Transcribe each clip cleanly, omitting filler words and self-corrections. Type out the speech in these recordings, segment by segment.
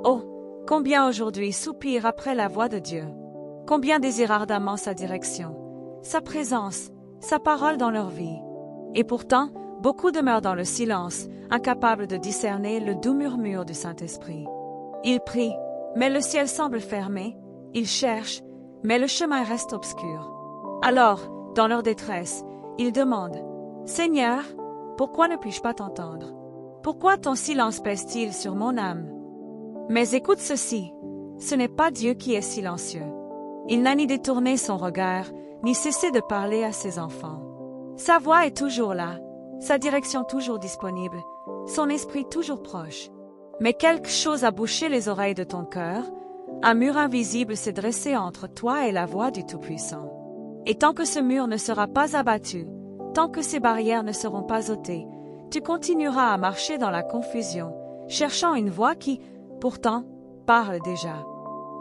Oh, combien aujourd'hui soupirent après la voix de Dieu. Combien désirent ardemment sa direction, sa présence, sa parole dans leur vie. Et pourtant, beaucoup demeurent dans le silence, incapables de discerner le doux murmure du Saint-Esprit. Ils prient, mais le ciel semble fermé, ils cherchent, mais le chemin reste obscur. Alors, dans leur détresse, ils demandent, « Seigneur, pourquoi ne puis-je pas t'entendre? Pourquoi ton silence pèse-t-il sur mon âme? » Mais écoute ceci, ce n'est pas Dieu qui est silencieux. Il n'a ni détourné son regard, ni cessé de parler à ses enfants. Sa voix est toujours là, sa direction toujours disponible, son esprit toujours proche. Mais quelque chose a bouché les oreilles de ton cœur, un mur invisible s'est dressé entre toi et la voix du Tout-Puissant. Et tant que ce mur ne sera pas abattu, tant que ces barrières ne seront pas ôtées, tu continueras à marcher dans la confusion, cherchant une voix qui, pourtant, parle déjà.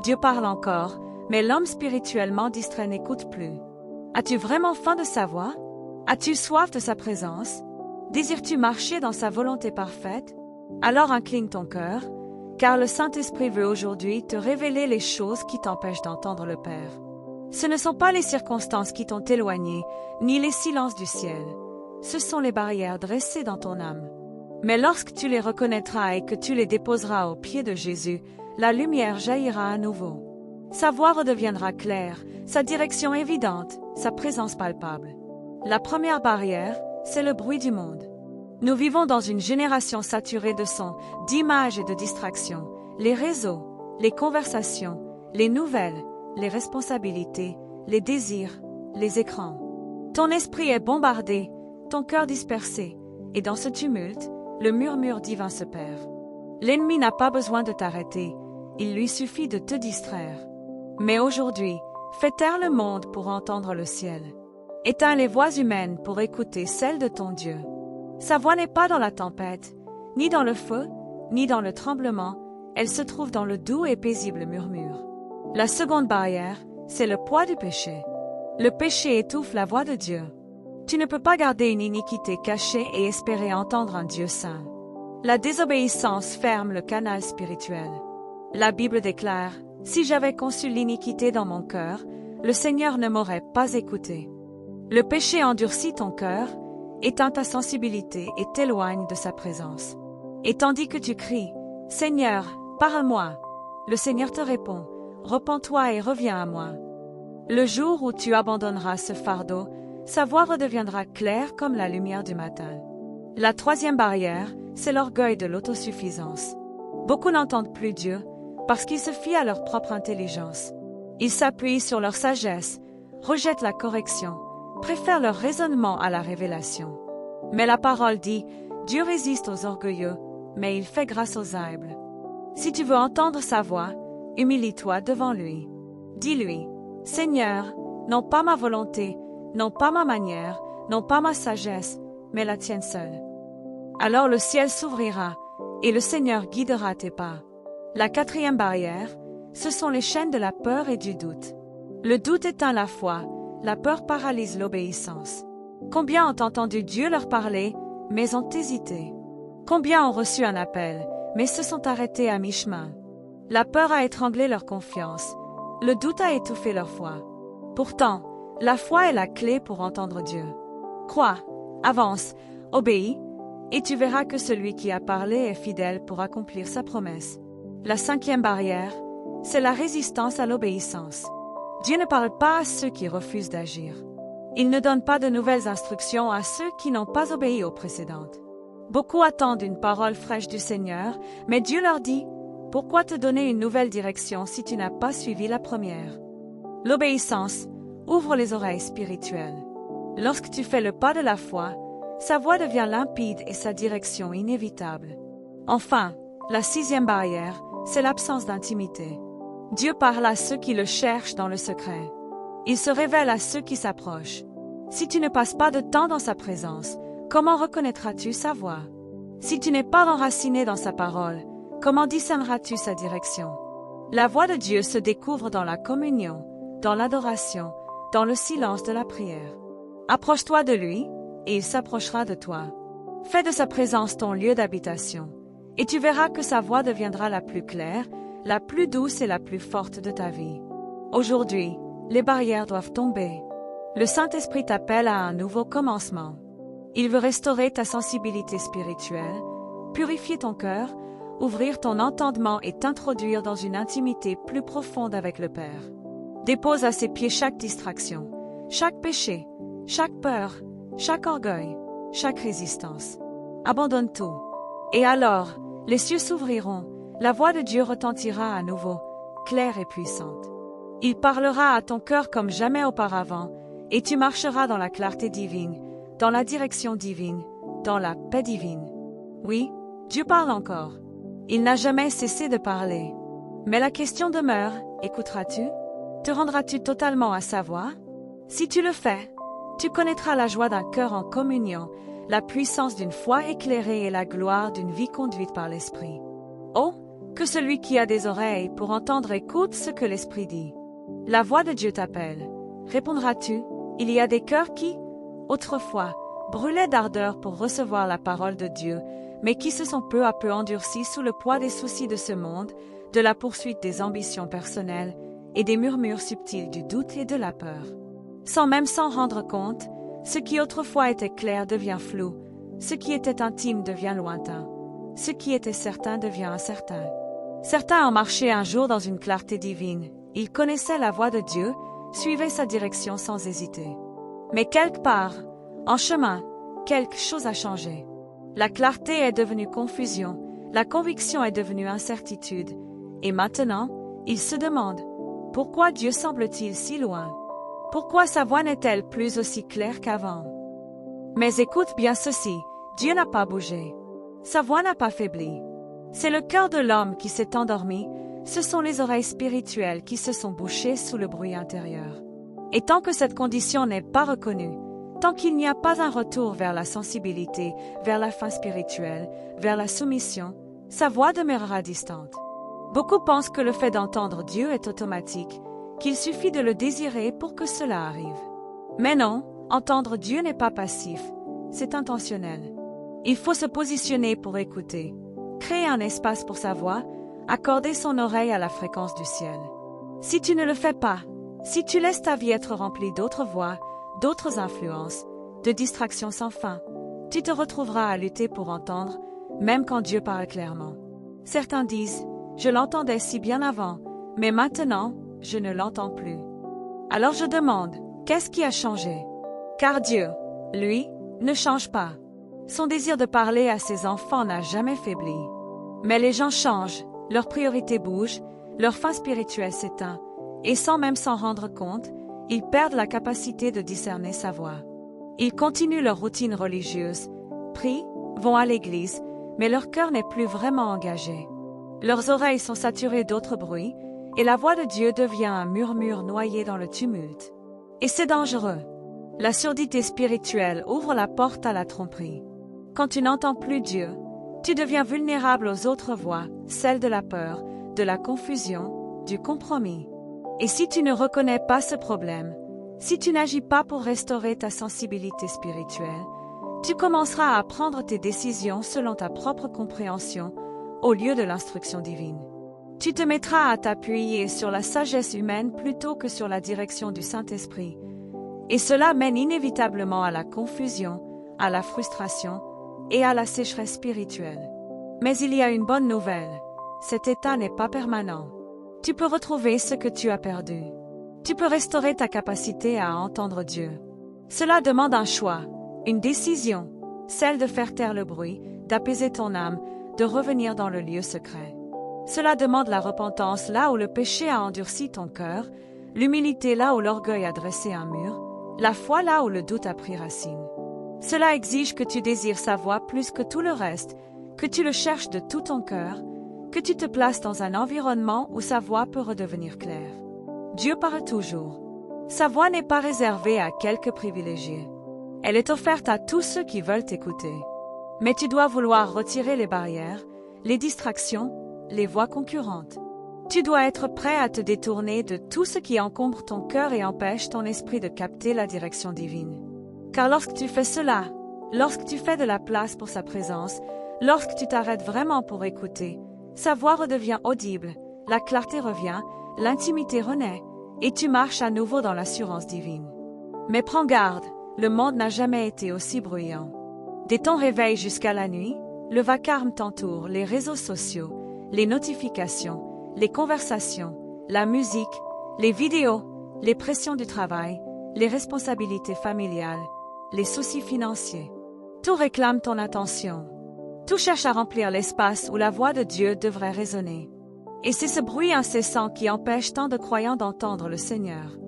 Dieu parle encore, mais l'homme spirituellement distrait n'écoute plus. As-tu vraiment faim de sa voix? As-tu soif de sa présence? Désires-tu marcher dans sa volonté parfaite? Alors incline ton cœur, car le Saint-Esprit veut aujourd'hui te révéler les choses qui t'empêchent d'entendre le Père. Ce ne sont pas les circonstances qui t'ont éloigné, ni les silences du ciel. Ce sont les barrières dressées dans ton âme. Mais lorsque tu les reconnaîtras et que tu les déposeras aux pieds de Jésus, la lumière jaillira à nouveau. Sa voix redeviendra claire, sa direction évidente, sa présence palpable. La première barrière, c'est le bruit du monde. Nous vivons dans une génération saturée de sons, d'images et de distractions. Les réseaux, les conversations, les nouvelles, les responsabilités, les désirs, les écrans. Ton esprit est bombardé, ton cœur dispersé, et dans ce tumulte, le murmure divin se perd. L'ennemi n'a pas besoin de t'arrêter, il lui suffit de te distraire. Mais aujourd'hui, fais taire le monde pour entendre le ciel. Éteins les voix humaines pour écouter celle de ton Dieu. Sa voix n'est pas dans la tempête, ni dans le feu, ni dans le tremblement, elle se trouve dans le doux et paisible murmure. La seconde barrière, c'est le poids du péché. Le péché étouffe la voix de Dieu. Tu ne peux pas garder une iniquité cachée et espérer entendre un Dieu saint. La désobéissance ferme le canal spirituel. La Bible déclare, « Si j'avais conçu l'iniquité dans mon cœur, le Seigneur ne m'aurait pas écouté. » Le péché endurcit ton cœur, éteint ta sensibilité et t'éloigne de sa présence. Et tandis que tu cries, « Seigneur, parle-moi », le Seigneur te répond, « Repens-toi et reviens à moi. » Le jour où tu abandonneras ce fardeau, sa voix redeviendra claire comme la lumière du matin. La troisième barrière, c'est l'orgueil de l'autosuffisance. Beaucoup n'entendent plus Dieu parce qu'ils se fient à leur propre intelligence. Ils s'appuient sur leur sagesse, rejettent la correction, préfèrent leur raisonnement à la révélation. Mais la parole dit, Dieu résiste aux orgueilleux, mais il fait grâce aux humbles. Si tu veux entendre sa voix, humilie-toi devant lui. Dis-lui, Seigneur, non pas ma volonté, non pas ma manière, non pas ma sagesse, mais la tienne seule. Alors le ciel s'ouvrira, et le Seigneur guidera tes pas. La quatrième barrière, ce sont les chaînes de la peur et du doute. Le doute éteint la foi, la peur paralyse l'obéissance. Combien ont entendu Dieu leur parler, mais ont hésité? Combien ont reçu un appel, mais se sont arrêtés à mi-chemin? La peur a étranglé leur confiance, le doute a étouffé leur foi. Pourtant, la foi est la clé pour entendre Dieu. Crois, avance, obéis, et tu verras que celui qui a parlé est fidèle pour accomplir sa promesse. La cinquième barrière, c'est la résistance à l'obéissance. Dieu ne parle pas à ceux qui refusent d'agir. Il ne donne pas de nouvelles instructions à ceux qui n'ont pas obéi aux précédentes. Beaucoup attendent une parole fraîche du Seigneur, mais Dieu leur dit, « Pourquoi te donner une nouvelle direction si tu n'as pas suivi la première ?» L'obéissance ouvre les oreilles spirituelles. Lorsque tu fais le pas de la foi, sa voix devient limpide et sa direction inévitable. Enfin, la sixième barrière, c'est l'absence d'intimité. Dieu parle à ceux qui le cherchent dans le secret. Il se révèle à ceux qui s'approchent. Si tu ne passes pas de temps dans sa présence, comment reconnaîtras-tu sa voix? Si tu n'es pas enraciné dans sa parole, comment discerneras-tu sa direction? La voix de Dieu se découvre dans la communion, dans l'adoration, dans le silence de la prière. Approche-toi de lui, et il s'approchera de toi. Fais de sa présence ton lieu d'habitation, Et tu verras que sa voix deviendra la plus claire, la plus douce et la plus forte de ta vie. Aujourd'hui, les barrières doivent tomber. Le Saint-Esprit t'appelle à un nouveau commencement. Il veut restaurer ta sensibilité spirituelle, purifier ton cœur, ouvrir ton entendement et t'introduire dans une intimité plus profonde avec le Père. Dépose à ses pieds chaque distraction, chaque péché, chaque peur, chaque orgueil, chaque résistance. Abandonne tout. Et alors, les cieux s'ouvriront, la voix de Dieu retentira à nouveau, claire et puissante. Il parlera à ton cœur comme jamais auparavant, et tu marcheras dans la clarté divine, dans la direction divine, dans la paix divine. Oui, Dieu parle encore. Il n'a jamais cessé de parler. Mais la question demeure, écouteras-tu? Te rendras-tu totalement à sa voix? Si tu le fais, tu connaîtras la joie d'un cœur en communion, la puissance d'une foi éclairée et la gloire d'une vie conduite par l'Esprit. Oh, que celui qui a des oreilles pour entendre écoute ce que l'Esprit dit. La voix de Dieu t'appelle. Répondras-tu? Il y a des cœurs qui, autrefois, brûlaient d'ardeur pour recevoir la parole de Dieu, mais qui se sont peu à peu endurcis sous le poids des soucis de ce monde, de la poursuite des ambitions personnelles et des murmures subtils du doute et de la peur. Sans même s'en rendre compte, ce qui autrefois était clair devient flou, ce qui était intime devient lointain, ce qui était certain devient incertain. Certains ont marché un jour dans une clarté divine, ils connaissaient la voix de Dieu, suivaient sa direction sans hésiter. Mais quelque part, en chemin, quelque chose a changé. La clarté est devenue confusion, la conviction est devenue incertitude, et maintenant, ils se demandent, pourquoi Dieu semble-t-il si loin? Pourquoi sa voix n'est-elle plus aussi claire qu'avant? Mais écoute bien ceci, Dieu n'a pas bougé. Sa voix n'a pas faibli. C'est le cœur de l'homme qui s'est endormi, ce sont les oreilles spirituelles qui se sont bouchées sous le bruit intérieur. Et tant que cette condition n'est pas reconnue, tant qu'il n'y a pas un retour vers la sensibilité, vers la faim spirituelle, vers la soumission, sa voix demeurera distante. Beaucoup pensent que le fait d'entendre Dieu est automatique, qu'il suffit de le désirer pour que cela arrive. Mais non, entendre Dieu n'est pas passif, c'est intentionnel. Il faut se positionner pour écouter, créer un espace pour sa voix, accorder son oreille à la fréquence du ciel. Si tu ne le fais pas, si tu laisses ta vie être remplie d'autres voix, d'autres influences, de distractions sans fin, tu te retrouveras à lutter pour entendre, même quand Dieu parle clairement. Certains disent, je l'entendais si bien avant, mais maintenant, je ne l'entends plus. Alors je demande, qu'est-ce qui a changé? Car Dieu, lui, ne change pas. Son désir de parler à ses enfants n'a jamais faibli. Mais les gens changent, leurs priorités bougent, leur faim spirituelle s'éteint, et sans même s'en rendre compte, ils perdent la capacité de discerner sa voix. Ils continuent leur routine religieuse, prient, vont à l'église, mais leur cœur n'est plus vraiment engagé. Leurs oreilles sont saturées d'autres bruits, et la voix de Dieu devient un murmure noyé dans le tumulte. Et c'est dangereux. La surdité spirituelle ouvre la porte à la tromperie. Quand tu n'entends plus Dieu, tu deviens vulnérable aux autres voix, celles de la peur, de la confusion, du compromis. Et si tu ne reconnais pas ce problème, si tu n'agis pas pour restaurer ta sensibilité spirituelle, tu commenceras à prendre tes décisions selon ta propre compréhension au lieu de l'instruction divine. Tu te mettras à t'appuyer sur la sagesse humaine plutôt que sur la direction du Saint-Esprit. Et cela mène inévitablement à la confusion, à la frustration et à la sécheresse spirituelle. Mais il y a une bonne nouvelle. Cet état n'est pas permanent. Tu peux retrouver ce que tu as perdu. Tu peux restaurer ta capacité à entendre Dieu. Cela demande un choix, une décision, celle de faire taire le bruit, d'apaiser ton âme, de revenir dans le lieu secret. Cela demande la repentance là où le péché a endurci ton cœur, l'humilité là où l'orgueil a dressé un mur, la foi là où le doute a pris racine. Cela exige que tu désires sa voix plus que tout le reste, que tu le cherches de tout ton cœur, que tu te places dans un environnement où sa voix peut redevenir claire. Dieu parle toujours. Sa voix n'est pas réservée à quelques privilégiés. Elle est offerte à tous ceux qui veulent écouter. Mais tu dois vouloir retirer les barrières, les distractions, les voix concurrentes. Tu dois être prêt à te détourner de tout ce qui encombre ton cœur et empêche ton esprit de capter la direction divine. Car lorsque tu fais cela, lorsque tu fais de la place pour sa présence, Lorsque tu t'arrêtes vraiment pour écouter, sa voix redevient audible, la clarté revient, l'intimité renaît, et tu marches à nouveau dans l'assurance divine. Mais prends garde, le monde n'a jamais été aussi bruyant. Dès ton réveil jusqu'à la nuit, le vacarme t'entoure, les réseaux sociaux, les notifications, les conversations, la musique, les vidéos, les pressions du travail, les responsabilités familiales, les soucis financiers. Tout réclame ton attention. Tout cherche à remplir l'espace où la voix de Dieu devrait résonner. Et c'est ce bruit incessant qui empêche tant de croyants d'entendre le Seigneur.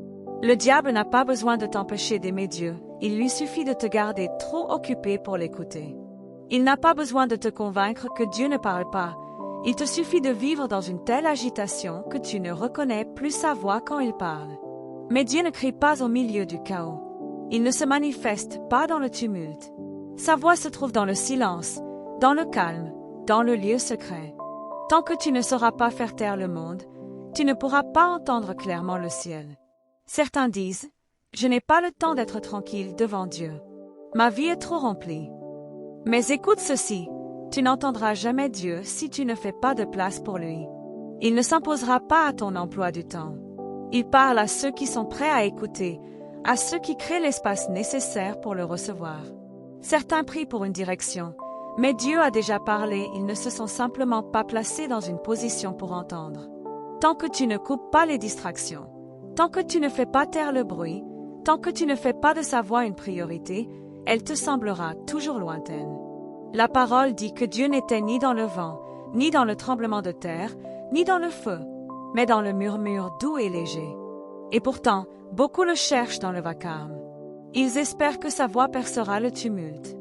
Le diable n'a pas besoin de t'empêcher d'aimer Dieu, il lui suffit de te garder trop occupé pour l'écouter. Il n'a pas besoin de te convaincre que Dieu ne parle pas, il te suffit de vivre dans une telle agitation que tu ne reconnais plus sa voix quand il parle. Mais Dieu ne crie pas au milieu du chaos. Il ne se manifeste pas dans le tumulte. Sa voix se trouve dans le silence, dans le calme, dans le lieu secret. Tant que tu ne sauras pas faire taire le monde, tu ne pourras pas entendre clairement le ciel. Certains disent, « Je n'ai pas le temps d'être tranquille devant Dieu. Ma vie est trop remplie. » Mais écoute ceci, tu n'entendras jamais Dieu si tu ne fais pas de place pour lui. Il ne s'imposera pas à ton emploi du temps. Il parle à ceux qui sont prêts à écouter, à ceux qui créent l'espace nécessaire pour le recevoir. Certains prient pour une direction, mais Dieu a déjà parlé, ils ne se sont simplement pas placés dans une position pour entendre. Tant que tu ne coupes pas les distractions, tant que tu ne fais pas taire le bruit, tant que tu ne fais pas de sa voix une priorité, elle te semblera toujours lointaine. La parole dit que Dieu n'était ni dans le vent, ni dans le tremblement de terre, ni dans le feu, mais dans le murmure doux et léger. Et pourtant, beaucoup le cherchent dans le vacarme. Ils espèrent que sa voix percera le tumulte.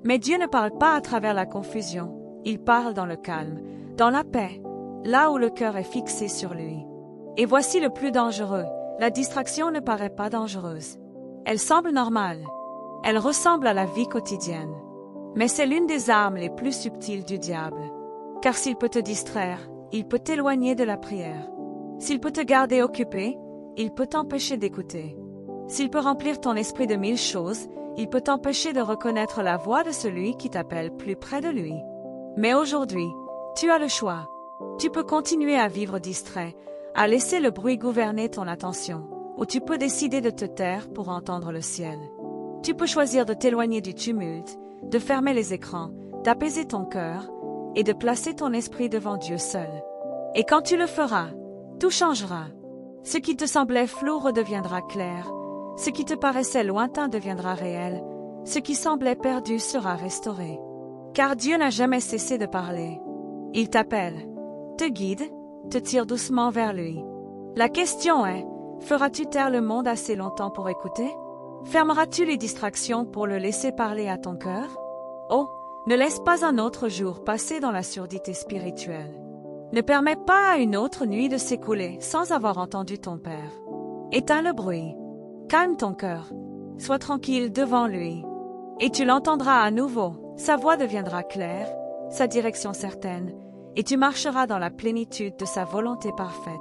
Mais Dieu ne parle pas à travers la confusion, il parle dans le calme, dans la paix, là où le cœur est fixé sur lui. Et voici le plus dangereux, la distraction ne paraît pas dangereuse. Elle semble normale. Elle ressemble à la vie quotidienne. Mais c'est l'une des armes les plus subtiles du diable. Car s'il peut te distraire, il peut t'éloigner de la prière. S'il peut te garder occupé, il peut t'empêcher d'écouter. S'il peut remplir ton esprit de 1000 choses, il peut t'empêcher de reconnaître la voix de celui qui t'appelle plus près de lui. Mais aujourd'hui, tu as le choix. Tu peux continuer à vivre distrait, à laisser le bruit gouverner ton attention, ou tu peux décider de te taire pour entendre le ciel. Tu peux choisir de t'éloigner du tumulte, de fermer les écrans, d'apaiser ton cœur, et de placer ton esprit devant Dieu seul. Et quand tu le feras, tout changera. Ce qui te semblait flou redeviendra clair, ce qui te paraissait lointain deviendra réel, ce qui semblait perdu sera restauré. Car Dieu n'a jamais cessé de parler. Il t'appelle, te guide, te tire doucement vers lui. La question est, feras-tu taire le monde assez longtemps pour écouter? Fermeras-tu les distractions pour le laisser parler à ton cœur? Oh, ne laisse pas un autre jour passer dans la surdité spirituelle. Ne permets pas à une autre nuit de s'écouler sans avoir entendu ton Père. Éteins le bruit. Calme ton cœur. Sois tranquille devant lui. Et tu l'entendras à nouveau. Sa voix deviendra claire, sa direction certaine, et tu marcheras dans la plénitude de sa volonté parfaite.